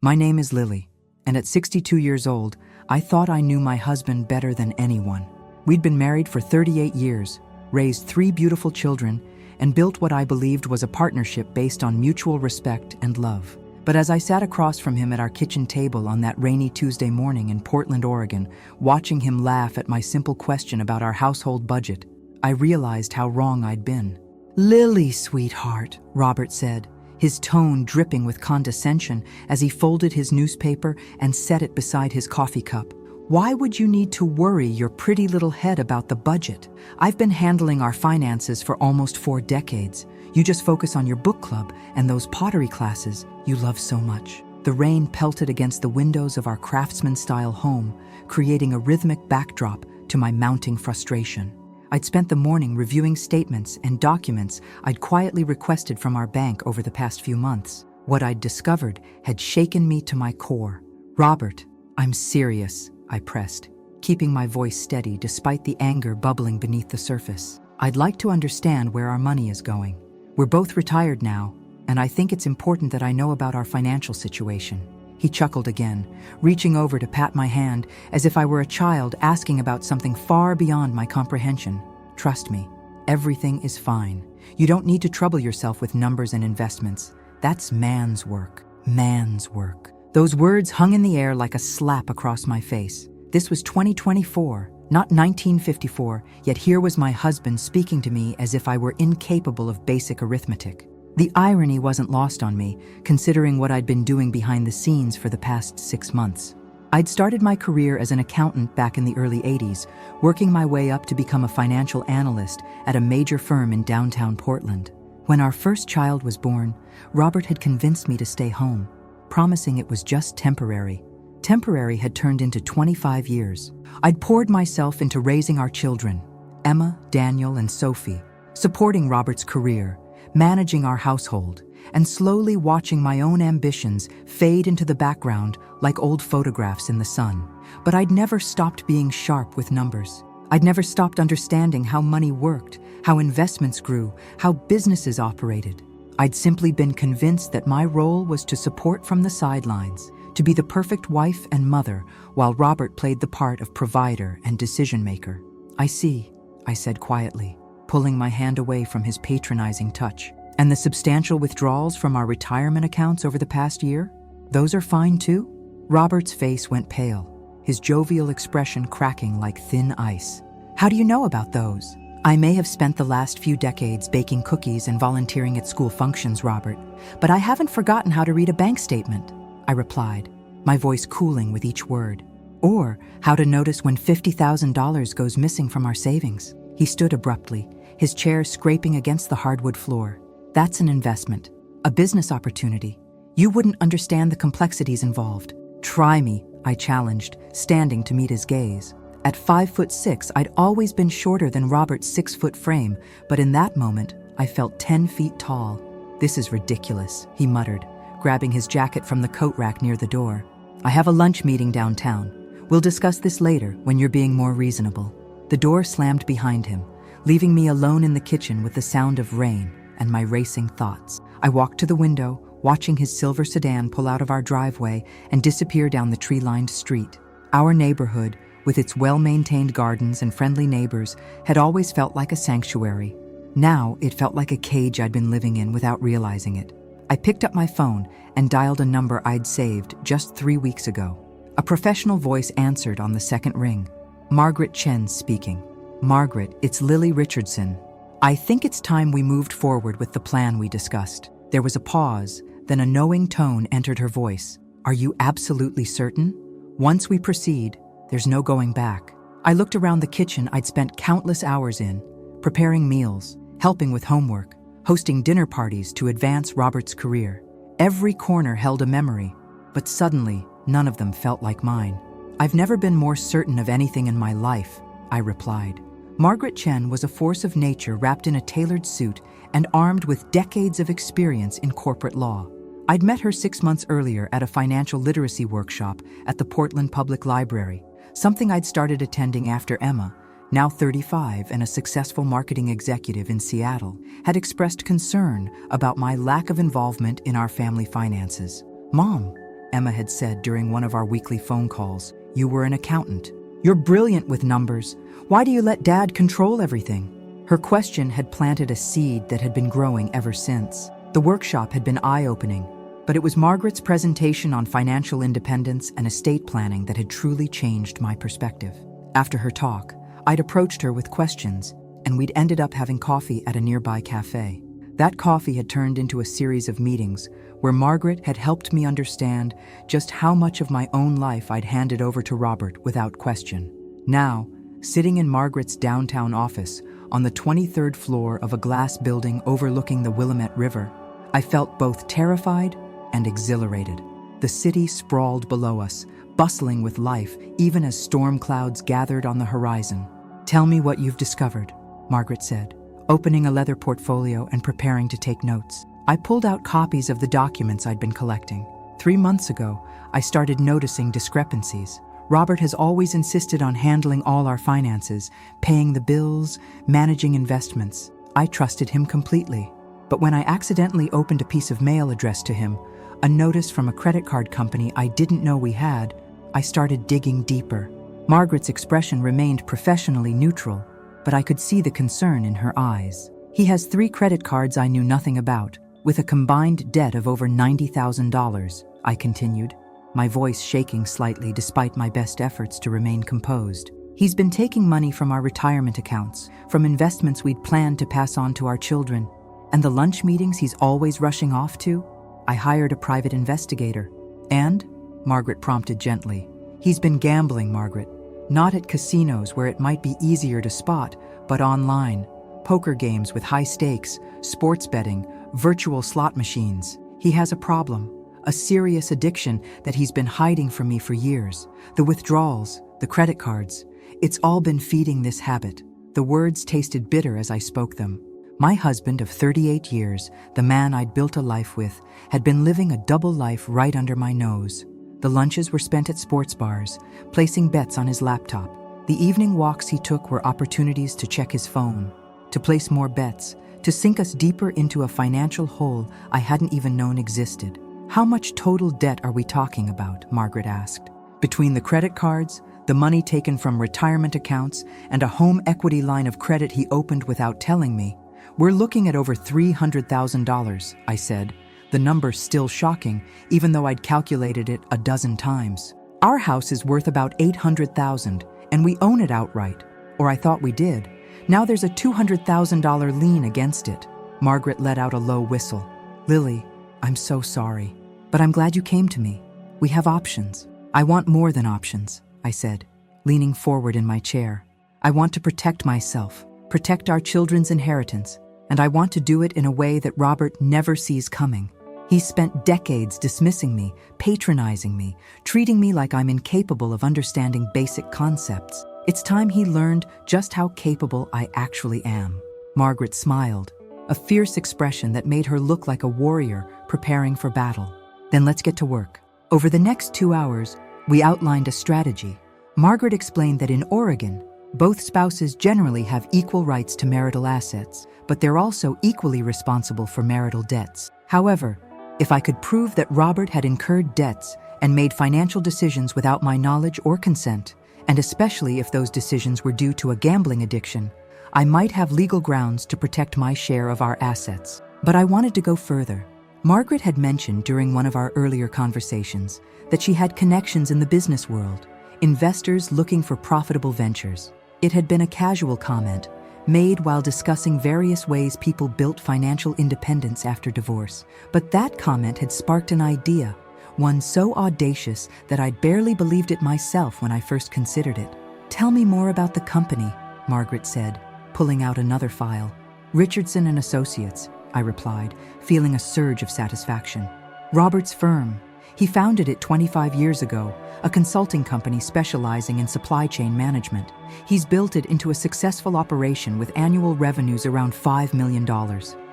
My name is Lily, and at 62 years old, I thought I knew my husband better than anyone. We'd been married for 38 years, raised 3 beautiful children, and built what I believed was a partnership based on mutual respect and love. But as I sat across from him at our kitchen table on that rainy Tuesday morning in Portland, Oregon, watching him laugh at my simple question about our household budget, I realized how wrong I'd been. "Lily, sweetheart," Robert said, his tone dripping with condescension as he folded his newspaper and set it beside his coffee cup. "Why would you need to worry your pretty little head about the budget? I've been handling our finances for almost 4 decades. You just focus on your book club and those pottery classes you love so much." The rain pelted against the windows of our craftsman-style home, creating a rhythmic backdrop to my mounting frustration. I'd spent the morning reviewing statements and documents I'd quietly requested from our bank over the past few months. What I'd discovered had shaken me to my core. "Robert, I'm serious," I pressed, keeping my voice steady despite the anger bubbling beneath the surface. "I'd like to understand where our money is going. We're both retired now, and I think it's important that I know about our financial situation." He chuckled again, reaching over to pat my hand as if I were a child asking about something far beyond my comprehension. "Trust me, everything is fine. You don't need to trouble yourself with numbers and investments. That's man's work. Man's work." Those words hung in the air like a slap across my face. This was 2024, not 1954, yet here was my husband speaking to me as if I were incapable of basic arithmetic. The irony wasn't lost on me, considering what I'd been doing behind the scenes for the past 6 months. I'd started my career as an accountant back in the early 80s, working my way up to become a financial analyst at a major firm in downtown Portland. When our first child was born, Robert had convinced me to stay home, promising it was just temporary. Temporary had turned into 25 years. I'd poured myself into raising our children, Emma, Daniel, and Sophie, supporting Robert's career, managing our household, and slowly watching my own ambitions fade into the background like old photographs in the sun. But I'd never stopped being sharp with numbers. I'd never stopped understanding how money worked, how investments grew, how businesses operated. I'd simply been convinced that my role was to support from the sidelines, to be the perfect wife and mother, while Robert played the part of provider and decision-maker. "I see," I said quietly, pulling my hand away from his patronizing touch. "And the substantial withdrawals from our retirement accounts over the past year? Those are fine too?" Robert's face went pale, his jovial expression cracking like thin ice. "How do you know about those?" "I may have spent the last few decades baking cookies and volunteering at school functions, Robert, but I haven't forgotten how to read a bank statement," I replied, my voice cooling with each word. "Or how to notice when $50,000 goes missing from our savings." He stood abruptly, his chair scraping against the hardwood floor. "That's an investment, a business opportunity. You wouldn't understand the complexities involved." "Try me," I challenged, standing to meet his gaze. At 5'6", I'd always been shorter than Robert's 6-foot frame, but in that moment, I felt 10 feet tall. "This is ridiculous," he muttered, grabbing his jacket from the coat rack near the door. "I have a lunch meeting downtown. We'll discuss this later when you're being more reasonable." The door slammed behind him, leaving me alone in the kitchen with the sound of rain and my racing thoughts. I walked to the window, watching his silver sedan pull out of our driveway and disappear down the tree-lined street. Our neighborhood, with its well-maintained gardens and friendly neighbors, had always felt like a sanctuary. Now it felt like a cage I'd been living in without realizing it. I picked up my phone and dialed a number I'd saved just 3 weeks ago. A professional voice answered on the second ring. "Margaret Chen speaking." "Margaret, it's Lily Richardson. I think it's time we moved forward with the plan we discussed." There was a pause, then a knowing tone entered her voice. "Are you absolutely certain? Once we proceed, there's no going back." I looked around the kitchen I'd spent countless hours in, preparing meals, helping with homework, hosting dinner parties to advance Robert's career. Every corner held a memory, but suddenly, none of them felt like mine. "I've never been more certain of anything in my life," I replied. Margaret Chen was a force of nature wrapped in a tailored suit and armed with decades of experience in corporate law. I'd met her 6 months earlier at a financial literacy workshop at the Portland Public Library, something I'd started attending after Emma, now 35 and a successful marketing executive in Seattle, had expressed concern about my lack of involvement in our family finances. "Mom, Emma had said during one of our weekly phone calls. You were an accountant. You're brilliant with numbers. Why do you let Dad control everything? Her question had planted a seed that had been growing ever since. The workshop had been eye-opening, but it was Margaret's presentation on financial independence and estate planning that had truly changed my perspective. After her talk, I'd approached her with questions, and we'd ended up having coffee at a nearby cafe. That coffee had turned into a series of meetings where Margaret had helped me understand just how much of my own life I'd handed over to Robert without question. Now, sitting in Margaret's downtown office on the 23rd floor of a glass building overlooking the Willamette River, I felt both terrified and exhilarated. The city sprawled below us, bustling with life even as storm clouds gathered on the horizon. Tell me what you've discovered, Margaret said, opening a leather portfolio and preparing to take notes. I pulled out copies of the documents I'd been collecting. 3 months ago, I started noticing discrepancies. Robert has always insisted on handling all our finances, paying the bills, managing investments. I trusted him completely. But when I accidentally opened a piece of mail addressed to him, a notice from a credit card company I didn't know we had, I started digging deeper. Margaret's expression remained professionally neutral, but I could see the concern in her eyes. He has 3 credit cards I knew nothing about, with a combined debt of over $90,000, I continued, my voice shaking slightly despite my best efforts to remain composed. He's been taking money from our retirement accounts, from investments we'd planned to pass on to our children, and the lunch meetings he's always rushing off to. I hired a private investigator. And, Margaret prompted gently, he's been gambling, Margaret. Not at casinos where it might be easier to spot, but online. Poker games with high stakes, sports betting, virtual slot machines. He has a problem, a serious addiction that he's been hiding from me for years. The withdrawals, the credit cards, it's all been feeding this habit. The words tasted bitter as I spoke them. My husband of 38 years, the man I'd built a life with, had been living a double life right under my nose. The lunches were spent at sports bars, placing bets on his laptop. The evening walks he took were opportunities to check his phone, to place more bets, to sink us deeper into a financial hole I hadn't even known existed. How much total debt are we talking about? Margaret asked. Between the credit cards, the money taken from retirement accounts, and a home equity line of credit he opened without telling me, we're looking at over $300,000, I said, the number still shocking, even though I'd calculated it a dozen times. Our house is worth about $800,000, and we own it outright, or I thought we did. Now there's a $200,000 lien against it. Margaret let out a low whistle. Lily, I'm so sorry, but I'm glad you came to me. We have options. I want more than options, I said, leaning forward in my chair. I want to protect myself, protect our children's inheritance, and I want to do it in a way that Robert never sees coming. He's spent decades dismissing me, patronizing me, treating me like I'm incapable of understanding basic concepts. It's time he learned just how capable I actually am. Margaret smiled, a fierce expression that made her look like a warrior preparing for battle. Then let's get to work. Over the next 2 hours, we outlined a strategy. Margaret explained that in Oregon, both spouses generally have equal rights to marital assets, but they're also equally responsible for marital debts. However, if I could prove that Robert had incurred debts and made financial decisions without my knowledge or consent, and especially if those decisions were due to a gambling addiction, I might have legal grounds to protect my share of our assets. But I wanted to go further. Margaret had mentioned during one of our earlier conversations that she had connections in the business world, investors looking for profitable ventures. It had been a casual comment, made while discussing various ways people built financial independence after divorce. But that comment had sparked an idea, one so audacious that I'd barely believed it myself when I first considered it. Tell me more about the company, Margaret said, pulling out another file. Richardson and Associates, I replied, feeling a surge of satisfaction. Robert's firm. He founded it 25 years ago, a consulting company specializing in supply chain management. He's built it into a successful operation with annual revenues around $5 million.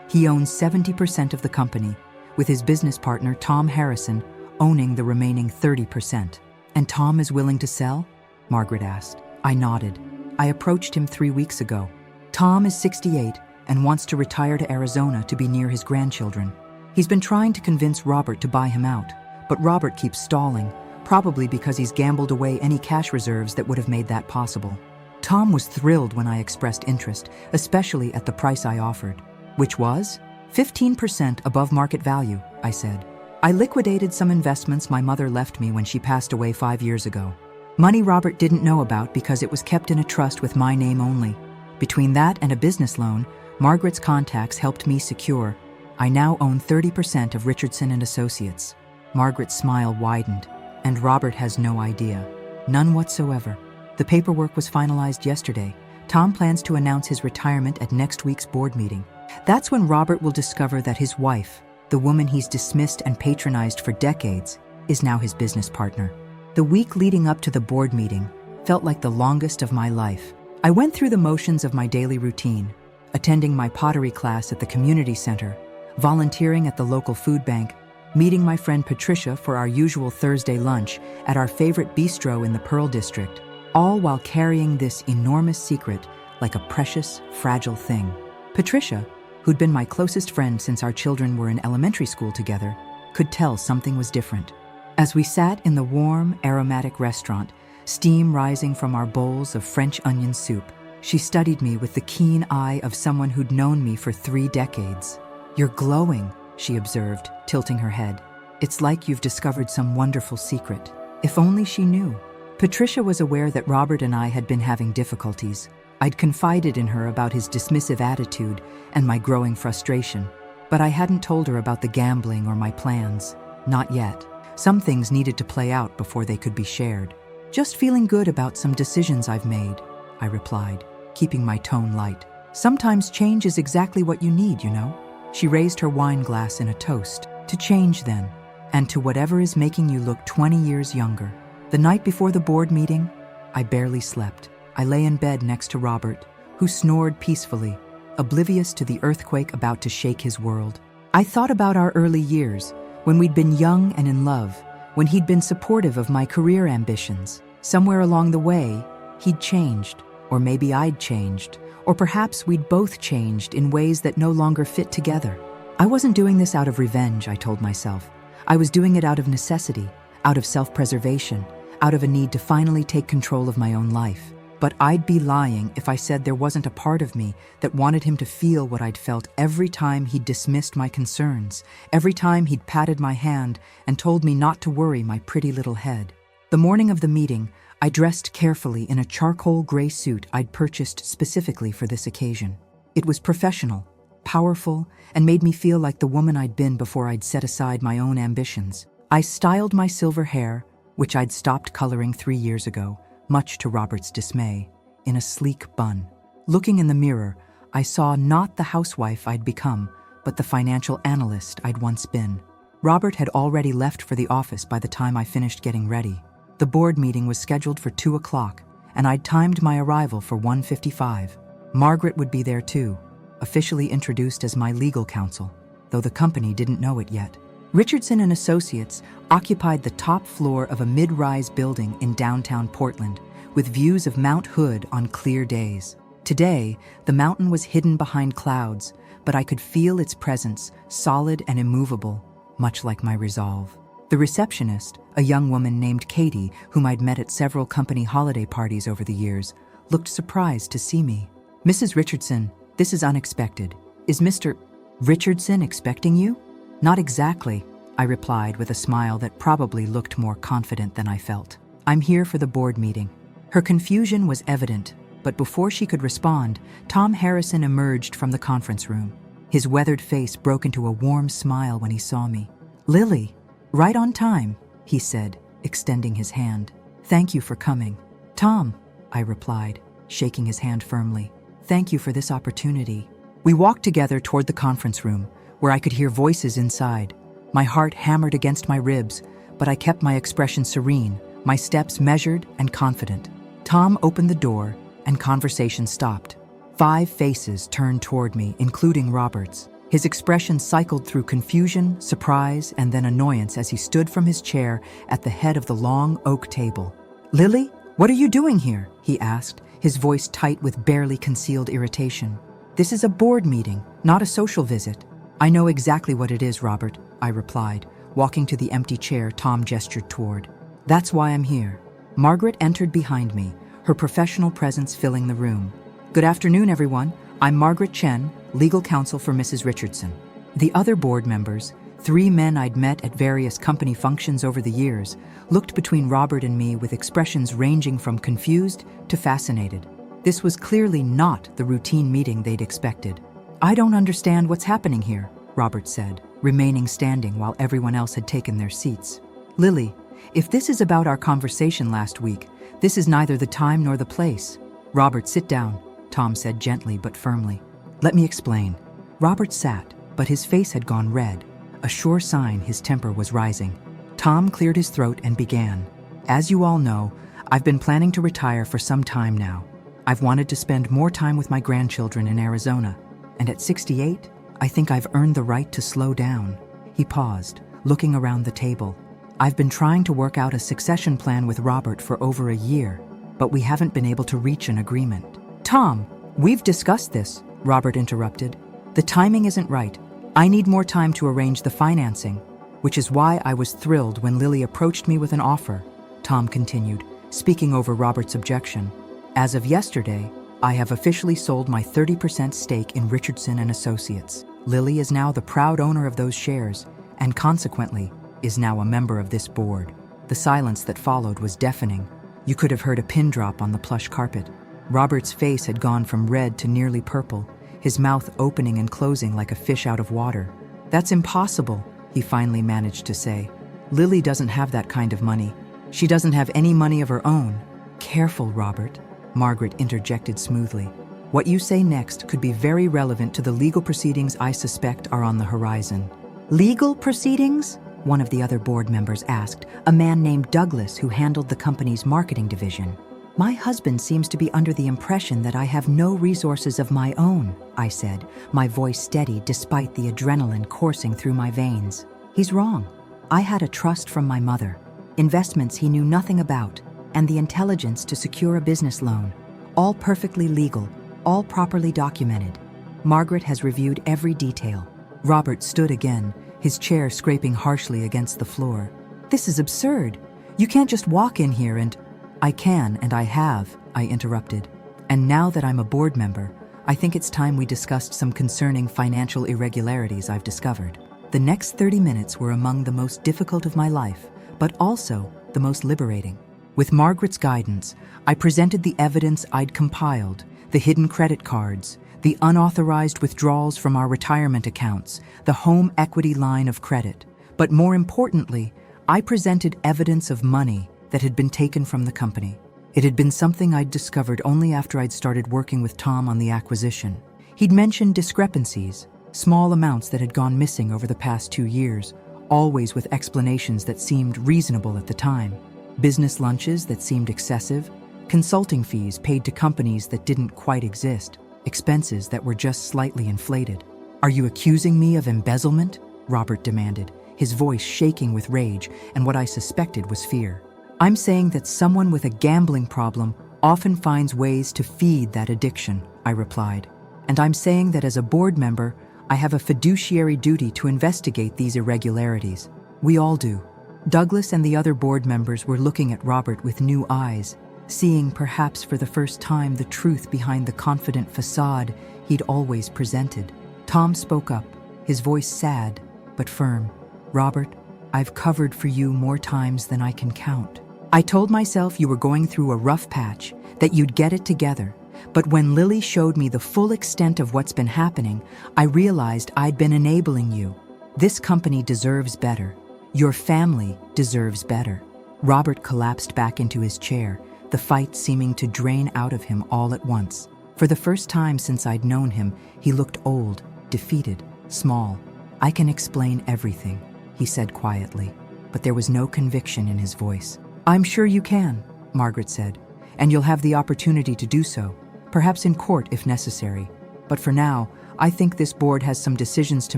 He owns 70% of the company, with his business partner, Tom Harrison, owning the remaining 30%. And Tom is willing to sell? Margaret asked. I nodded. I approached him 3 weeks ago. Tom is 68 and wants to retire to Arizona to be near his grandchildren. He's been trying to convince Robert to buy him out, But Robert keeps stalling, probably because he's gambled away any cash reserves that would have made that possible. Tom was thrilled when I expressed interest, especially at the price I offered, which was 15% above market value, I said. I liquidated some investments my mother left me when she passed away 5 years ago. Money Robert didn't know about because it was kept in a trust with my name only. Between that and a business loan Margaret's contacts helped me secure, I now own 30% of Richardson and Associates. Margaret's smile widened, and Robert has no idea. None whatsoever. The paperwork was finalized yesterday. Tom plans to announce his retirement at next week's board meeting. That's when Robert will discover that his wife, the woman he's dismissed and patronized for decades, is now his business partner. The week leading up to the board meeting felt like the longest of my life. I went through the motions of my daily routine, attending my pottery class at the community center, volunteering at the local food bank, meeting my friend Patricia for our usual Thursday lunch at our favorite bistro in the Pearl District, all while carrying this enormous secret like a precious, fragile thing. Patricia, who'd been my closest friend since our children were in elementary school together, could tell something was different. As we sat in the warm, aromatic restaurant, steam rising from our bowls of French onion soup, she studied me with the keen eye of someone who'd known me for 3 decades. "You're glowing," she observed, tilting her head. "It's like you've discovered some wonderful secret." If only she knew. Patricia was aware that Robert and I had been having difficulties. I'd confided in her about his dismissive attitude and my growing frustration, but I hadn't told her about the gambling or my plans. Not yet. Some things needed to play out before they could be shared. "Just feeling good about some decisions I've made," I replied, keeping my tone light. "Sometimes change is exactly what you need, you know." She raised her wine glass in a toast. "To change, then, and to whatever is making you look 20 years younger." The night before the board meeting, I barely slept. I lay in bed next to Robert, who snored peacefully, oblivious to the earthquake about to shake his world. I thought about our early years, when we'd been young and in love, when he'd been supportive of my career ambitions. Somewhere along the way, he'd changed, or maybe I'd changed, or perhaps we'd both changed in ways that no longer fit together. I wasn't doing this out of revenge, I told myself. I was doing it out of necessity, out of self-preservation, out of a need to finally take control of my own life. But I'd be lying if I said there wasn't a part of me that wanted him to feel what I'd felt every time he'd dismissed my concerns, every time he'd patted my hand and told me not to worry my pretty little head. The morning of the meeting, I dressed carefully in a charcoal gray suit I'd purchased specifically for this occasion. It was professional, powerful, and made me feel like the woman I'd been before I'd set aside my own ambitions. I styled my silver hair, which I'd stopped coloring 3 years ago, much to Robert's dismay, in a sleek bun. Looking in the mirror, I saw not the housewife I'd become, but the financial analyst I'd once been. Robert had already left for the office by the time I finished getting ready. The board meeting was scheduled for 2 o'clock, and I'd timed my arrival for 1:55. Margaret would be there too, officially introduced as my legal counsel, though the company didn't know it yet. Richardson and Associates occupied the top floor of a mid-rise building in downtown Portland, with views of Mount Hood on clear days. Today, the mountain was hidden behind clouds, but I could feel its presence, solid and immovable, much like my resolve. The receptionist, a young woman named Katie, whom I'd met at several company holiday parties over the years, looked surprised to see me. "Mrs. Richardson, this is unexpected. Is Mr. Richardson expecting you?" "Not exactly," I replied with a smile that probably looked more confident than I felt. "I'm here for the board meeting." Her confusion was evident, but before she could respond, Tom Harrison emerged from the conference room. His weathered face broke into a warm smile when he saw me. "Lily, right on time," he said, extending his hand. "Thank you for coming." "Tom," I replied, shaking his hand firmly. "Thank you for this opportunity." We walked together toward the conference room, where I could hear voices inside. My heart hammered against my ribs, but I kept my expression serene, my steps measured and confident. Tom opened the door, and conversation stopped. 5 faces turned toward me, including Robert's. His expression cycled through confusion, surprise, and then annoyance as he stood from his chair at the head of the long oak table. "Lily, what are you doing here?" he asked, his voice tight with barely concealed irritation. "This is a board meeting, not a social visit." "I know exactly what it is, Robert," I replied, Walking to the empty chair Tom gestured toward. That's why I'm here. Margaret entered behind me, her professional presence filling the room. Good afternoon, everyone. I'm Margaret Chen, legal counsel for Mrs. Richardson. The other board members, 3 men I'd met at various company functions over the years, looked between Robert and me with expressions ranging from confused to fascinated. This was clearly not the routine meeting they'd expected. I don't understand what's happening here, Robert said, remaining standing while everyone else had taken their seats. Lily, if this is about our conversation last week, this is neither the time nor the place. Robert, sit down, Tom said gently but firmly. Let me explain. Robert sat, but his face had gone red, a sure sign his temper was rising. Tom cleared his throat and began. As you all know, I've been planning to retire for some time now. I've wanted to spend more time with my grandchildren in Arizona, and at 68, I think I've earned the right to slow down. He paused, looking around the table. I've been trying to work out a succession plan with Robert for over a year, but we haven't been able to reach an agreement. Tom, we've discussed this, Robert interrupted. The timing isn't right. I need more time to arrange the financing, which is why I was thrilled when Lily approached me with an offer, Tom continued, speaking over Robert's objection. As of yesterday, I have officially sold my 30% stake in Richardson and Associates. Lily is now the proud owner of those shares, and consequently, is now a member of this board. The silence that followed was deafening. You could have heard a pin drop on the plush carpet. Robert's face had gone from red to nearly purple, his mouth opening and closing like a fish out of water. That's impossible, he finally managed to say. Lily doesn't have that kind of money. She doesn't have any money of her own. Careful, Robert, Margaret interjected smoothly. What you say next could be very relevant to the legal proceedings I suspect are on the horizon. Legal proceedings? One of the other board members asked, a man named Douglas who handled the company's marketing division. My husband seems to be under the impression that I have no resources of my own, I said, my voice steady despite the adrenaline coursing through my veins. He's wrong. I had a trust from my mother, investments he knew nothing about, and the intelligence to secure a business loan. All perfectly legal, all properly documented. Margaret has reviewed every detail. Robert stood again, his chair scraping harshly against the floor. This is absurd. You can't just walk in here and... I can, and I have, I interrupted. And now that I'm a board member, I think it's time we discussed some concerning financial irregularities I've discovered. The next 30 minutes were among the most difficult of my life, but also the most liberating. With Margaret's guidance, I presented the evidence I'd compiled, the hidden credit cards, the unauthorized withdrawals from our retirement accounts, the home equity line of credit. But more importantly, I presented evidence of money that had been taken from the company. It had been something I'd discovered only after I'd started working with Tom on the acquisition. He'd mentioned discrepancies, small amounts that had gone missing over the past 2 years, always with explanations that seemed reasonable at the time. Business lunches that seemed excessive, consulting fees paid to companies that didn't quite exist, expenses that were just slightly inflated. Are you accusing me of embezzlement? Robert demanded, his voice shaking with rage and what I suspected was fear. I'm saying that someone with a gambling problem often finds ways to feed that addiction, I replied. And I'm saying that as a board member, I have a fiduciary duty to investigate these irregularities. We all do. Douglas and the other board members were looking at Robert with new eyes, seeing perhaps for the first time the truth behind the confident facade he'd always presented. Tom spoke up, his voice sad but firm. Robert, I've covered for you more times than I can count. I told myself you were going through a rough patch, that you'd get it together. But when Lily showed me the full extent of what's been happening, I realized I'd been enabling you. This company deserves better. Your family deserves better. Robert collapsed back into his chair, the fight seeming to drain out of him all at once. For the first time since I'd known him, he looked old, defeated, small. I can explain everything, he said quietly, but there was no conviction in his voice. I'm sure you can, Margaret said, and you'll have the opportunity to do so, perhaps in court if necessary. But for now, I think this board has some decisions to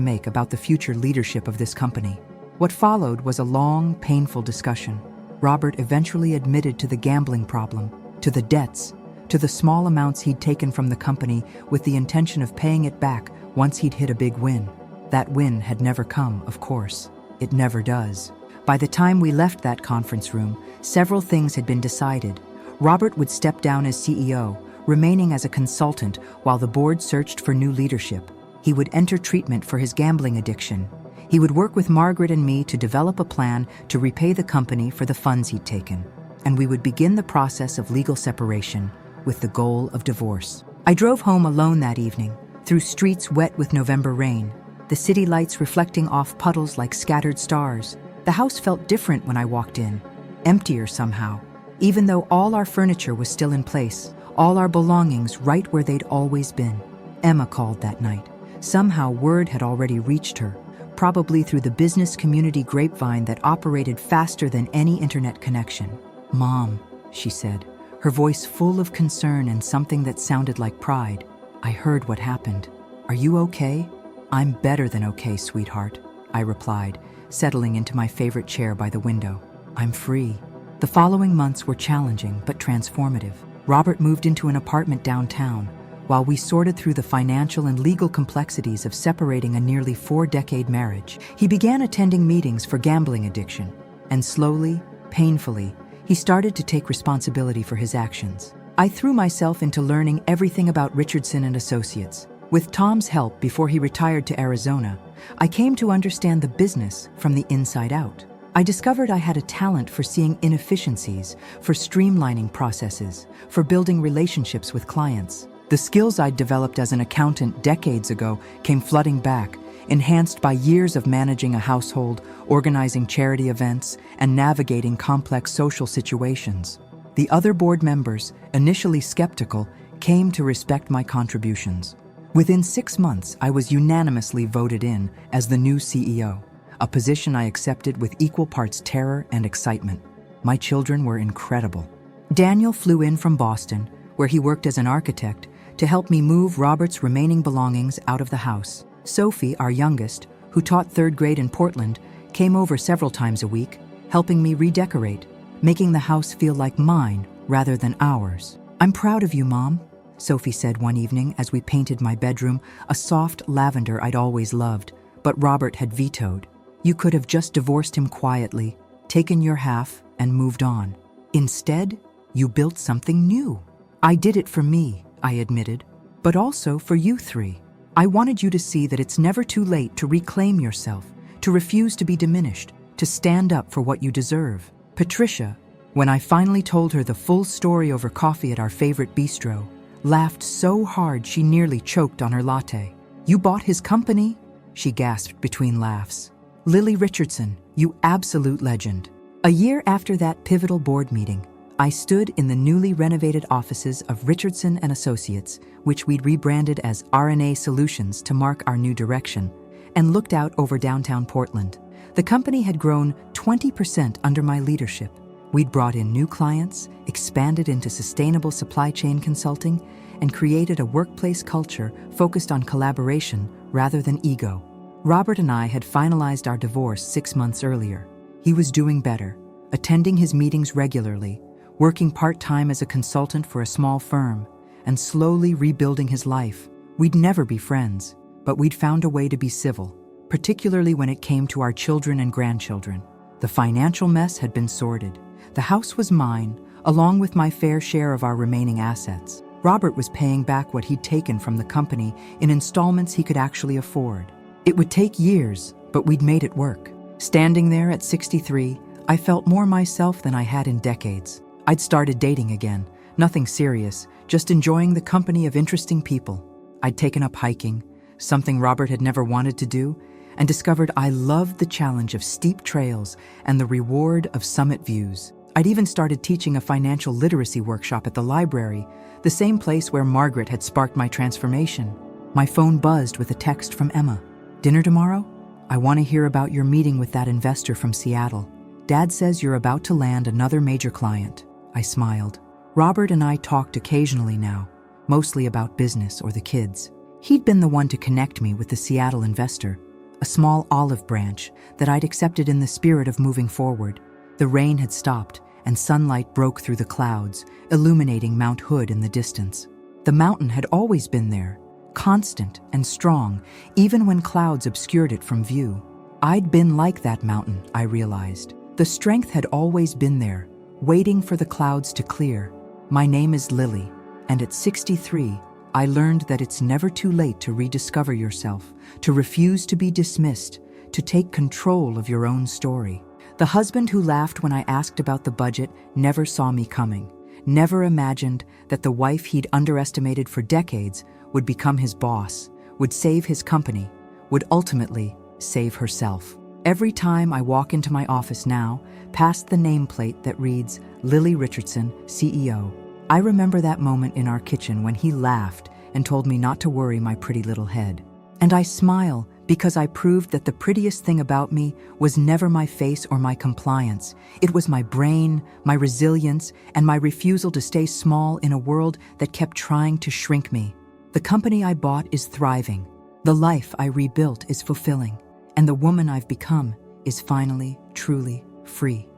make about the future leadership of this company. What followed was a long, painful discussion. Robert eventually admitted to the gambling problem, to the debts, to the small amounts he'd taken from the company with the intention of paying it back once he'd hit a big win. That win had never come, of course. It never does. By the time we left that conference room, several things had been decided. Robert would step down as CEO, remaining as a consultant while the board searched for new leadership. He would enter treatment for his gambling addiction. He would work with Margaret and me to develop a plan to repay the company for the funds he'd taken. And we would begin the process of legal separation with the goal of divorce. I drove home alone that evening, through streets wet with November rain, the city lights reflecting off puddles like scattered stars. The house felt different when I walked in, emptier somehow, even though all our furniture was still in place, all our belongings right where they'd always been. Emma called that night. Somehow word had already reached her, probably through the business community grapevine that operated faster than any internet connection. "Mom," she said, her voice full of concern and something that sounded like pride. "I heard what happened. Are you okay?" "I'm better than okay, sweetheart," I replied, settling into my favorite chair by the window. "I'm free." The following months were challenging but transformative. Robert moved into an apartment downtown, while we sorted through the financial and legal complexities of separating a nearly 4-decade marriage. He began attending meetings for gambling addiction, and slowly, painfully, he started to take responsibility for his actions. I threw myself into learning everything about Richardson and Associates. With Tom's help before he retired to Arizona, I came to understand the business from the inside out. I discovered I had a talent for seeing inefficiencies, for streamlining processes, for building relationships with clients. The skills I'd developed as an accountant decades ago came flooding back, enhanced by years of managing a household, organizing charity events, and navigating complex social situations. The other board members, initially skeptical, came to respect my contributions. Within 6 months, I was unanimously voted in as the new CEO, a position I accepted with equal parts terror and excitement. My children were incredible. Daniel flew in from Boston, where he worked as an architect, to help me move Robert's remaining belongings out of the house. Sophie, our youngest, who taught 3rd grade in Portland, came over several times a week, helping me redecorate, making the house feel like mine rather than ours. "I'm proud of you, Mom," Sophie said one evening as we painted my bedroom a soft lavender I'd always loved, but Robert had vetoed. "You could have just divorced him quietly, taken your half, and moved on. Instead, you built something new." "I did it for me," I admitted, "but also for you 3. I wanted you to see that it's never too late to reclaim yourself, to refuse to be diminished, to stand up for what you deserve." Patricia, when I finally told her the full story over coffee at our favorite bistro, laughed so hard she nearly choked on her latte. "You bought his company?" she gasped between laughs. "Lily Richardson, you absolute legend." A year after that pivotal board meeting, I stood in the newly renovated offices of Richardson and Associates, which we'd rebranded as R&A Solutions to mark our new direction, and looked out over downtown Portland. The company had grown 20% under my leadership. We'd brought in new clients, expanded into sustainable supply chain consulting, and created a workplace culture focused on collaboration rather than ego. Robert and I had finalized our divorce 6 months earlier. He was doing better, attending his meetings regularly, working part-time as a consultant for a small firm, and slowly rebuilding his life. We'd never be friends, but we'd found a way to be civil, particularly when it came to our children and grandchildren. The financial mess had been sorted. The house was mine, along with my fair share of our remaining assets. Robert was paying back what he'd taken from the company in installments he could actually afford. It would take years, but we'd made it work. Standing there at 63, I felt more myself than I had in decades. I'd started dating again, nothing serious, just enjoying the company of interesting people. I'd taken up hiking, something Robert had never wanted to do, and discovered I loved the challenge of steep trails and the reward of summit views. I'd even started teaching a financial literacy workshop at the library, the same place where Margaret had sparked my transformation. My phone buzzed with a text from Emma. "Dinner tomorrow? I want to hear about your meeting with that investor from Seattle. Dad says you're about to land another major client." I smiled. Robert and I talked occasionally now, mostly about business or the kids. He'd been the one to connect me with the Seattle investor, a small olive branch that I'd accepted in the spirit of moving forward. The rain had stopped, and sunlight broke through the clouds, illuminating Mount Hood in the distance. The mountain had always been there, constant and strong, even when clouds obscured it from view. I'd been like that mountain, I realized. The strength had always been there, waiting for the clouds to clear. My name is Lily, and at 63, I learned that it's never too late to rediscover yourself, to refuse to be dismissed, to take control of your own story. The husband who laughed when I asked about the budget never saw me coming, never imagined that the wife he'd underestimated for decades would become his boss, would save his company, would ultimately save herself. Every time I walk into my office now, past the nameplate that reads Lily Richardson, CEO, I remember that moment in our kitchen when he laughed and told me not to worry my pretty little head. And I smile because I proved that the prettiest thing about me was never my face or my compliance. It was my brain, my resilience, and my refusal to stay small in a world that kept trying to shrink me. The company I bought is thriving. The life I rebuilt is fulfilling. And the woman I've become is finally, truly free.